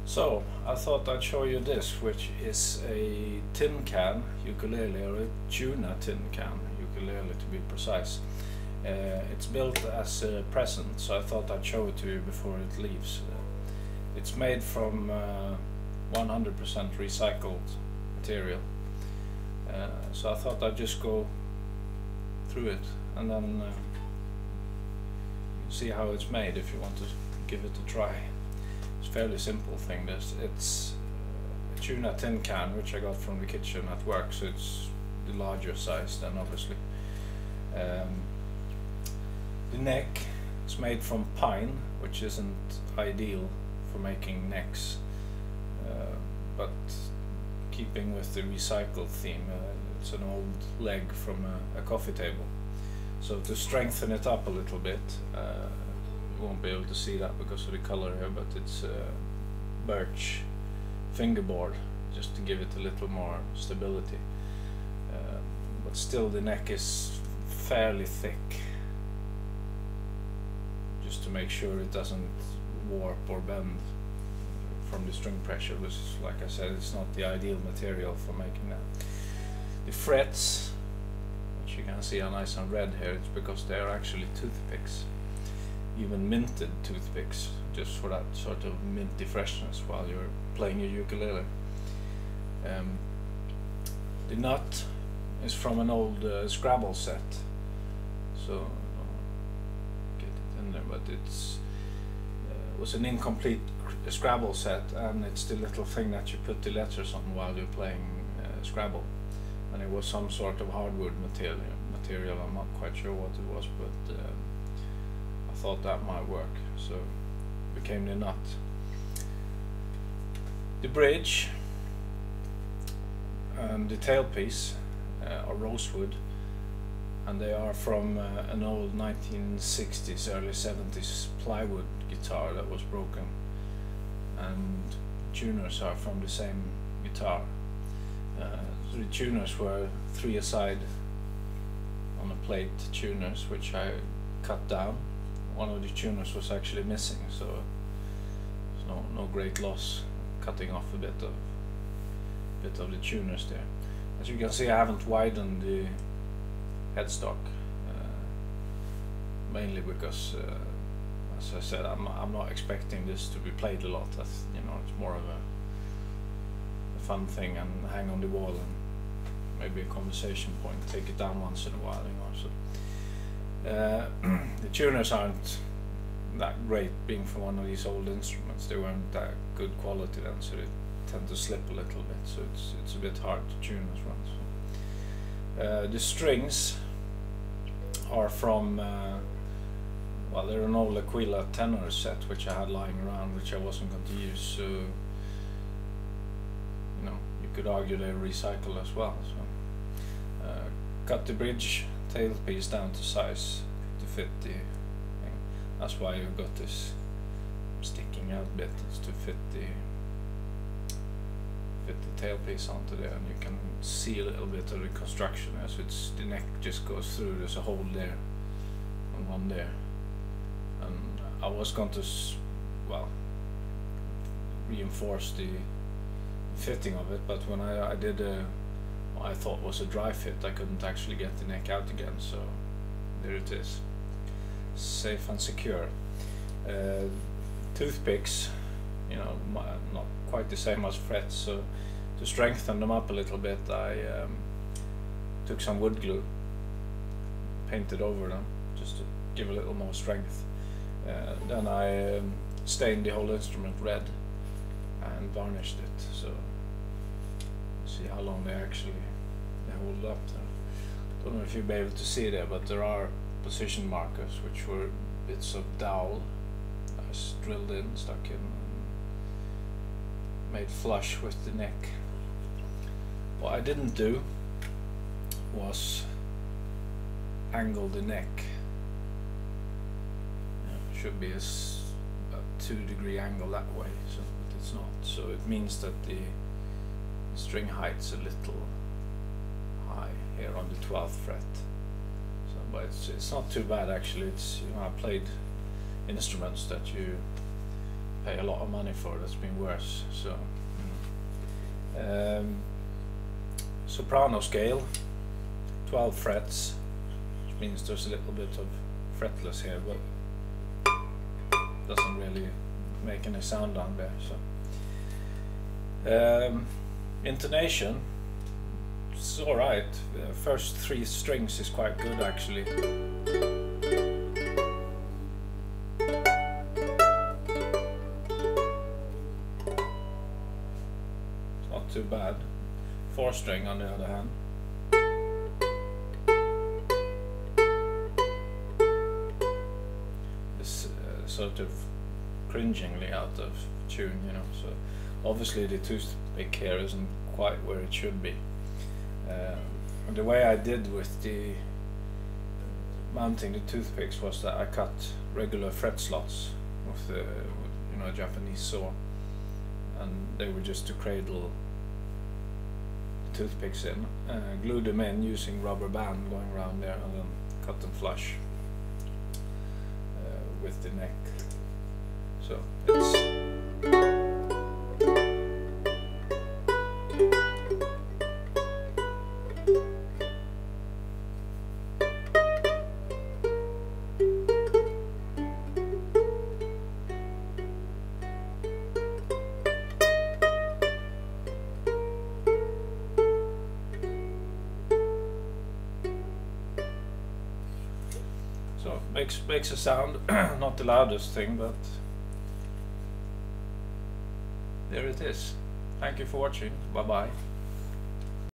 So I thought I'd show you this, which is a tin can ukulele, or a tuna tin can ukulele to be precise. It's built as a present, so I thought I'd show it to you before it leaves. It's made from 100% recycled material, so I thought I'd just go through it and then see how it's made if you want to give it a try. It's a fairly simple thing. It's a tuna tin can, which I got from the kitchen at work, so it's the larger size then, obviously. The neck is made from pine, which isn't ideal for making necks, but keeping with the recycled theme, it's an old leg from a coffee table. So to strengthen it up a little bit, you won't be able to see that because of the color here, but it's birch fingerboard, just to give it a little more stability. But still the neck is fairly thick, just to make sure it doesn't warp or bend from the string pressure, which, like I said, it's not the ideal material for making that. The frets, which you can see are nice and red here, it's because they are actually toothpicks, even minted toothpicks, just for that sort of minty freshness while you're playing your ukulele. The nut is from an old Scrabble set, so I'll get it in there, but it's was an incomplete Scrabble set, and it's the little thing that you put the letters on while you're playing Scrabble, and it was some sort of hardwood material. I'm not quite sure what it was, but I thought that might work, so it became the nut. The bridge and the tailpiece are rosewood, and they are from an old 1960s, early 70s plywood guitar that was broken, and tuners are from the same guitar. So the tuners were 3 aside on a plate tuners, which I cut down. One of the tuners was actually missing, so there's no great loss cutting off a bit of the tuners there. As you can see, I haven't widened the headstock, mainly because, as I said, I'm not expecting this to be played a lot. That's, you know, it's more of a fun thing and hang on the wall and maybe a conversation point. Take it down once in a while, you know. So the tuners aren't that great, being from one of these old instruments. They weren't that good quality then, so they tend to slip a little bit. So it's a bit hard to tune as well. So, the strings are from well, they're an old Aquila tenor set which I had lying around, which I wasn't going to use. So, you know, you could argue they're recycled as well. So, cut the bridge tailpiece down to size to fit the thing. That's why you've got this sticking out bit, is to fit the tailpiece onto there, and you can see a little bit of the construction as it's the neck just goes through. There's a hole there and one there, and I was going to reinforce the fitting of it, but when I did what I thought was a dry fit, I couldn't actually get the neck out again, so there it is, safe and secure. Toothpicks, you know, not quite the same as frets, so to strengthen them up a little bit, I took some wood glue, painted over them just to give a little more strength. Then I stained the whole instrument red and varnished it, so see how long they hold up there. Don't know if you'll be able to see there, but there are position markers which were bits of dowel I drilled in, stuck in, made flush with the neck. What I didn't do was angle the neck. It should be a 2-degree angle that way, so, but it's not. So it means that the string height's a little high here on the 12th fret. So, but it's not too bad actually. It's, you know, I played instruments that you pay a lot of money for. That's been worse. So soprano scale, 12 frets, which means there's a little bit of fretless here, but doesn't really make any sound down there. So intonation, it's alright. The first 3 strings is quite good actually. It's not too bad. 4 string on the other hand. It's sort of cringingly out of tune, you know, so obviously the toothpick here isn't quite where it should be. The way I did with the mounting the toothpicks was that I cut regular fret slots with the a Japanese saw, and they were just to cradle the toothpicks in, glue them in using rubber band going around there, and then cut them flush with the neck. So it's so makes a sound, not the loudest thing, but there it is. Thank you for watching. Bye bye.